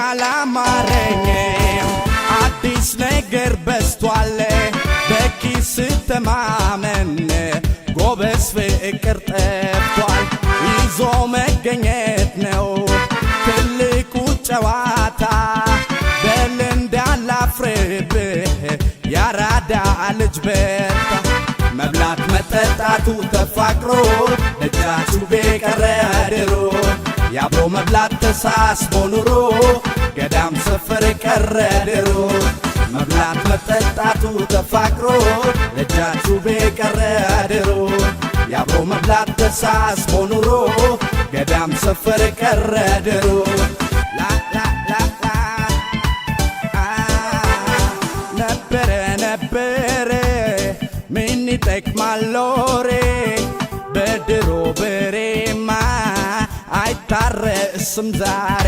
አላማረኝም አዲስ ነገር በስቷል በኪስ ተማመን ጎበዝ ፍቅር ጠፍቷል ይዞ መገኘት ነው ትልቁ ጨዋታ በል እንዳላፍርብህ ያራዳ ልጅ በርታ መብላት መጠጣቱ ተፋቅሮ ደጃችሁ በቀረ ድሮ ያብሮ መብላት ተሳስቦ ኑሮ ገዳም ሰፈር ቀረ ድሮ መብላት መጠጣቱ ተፋቅሮ ደጃችሁ በቀረ ድሮ ያብሮ መብላት ተሳስቦ ኑሮ ገዳም ሰፈር ቀረ ድሮ ነበረ ምን ይጠቅማል ሎሬ በድሮ በሬማ አይታረስም ዛሬ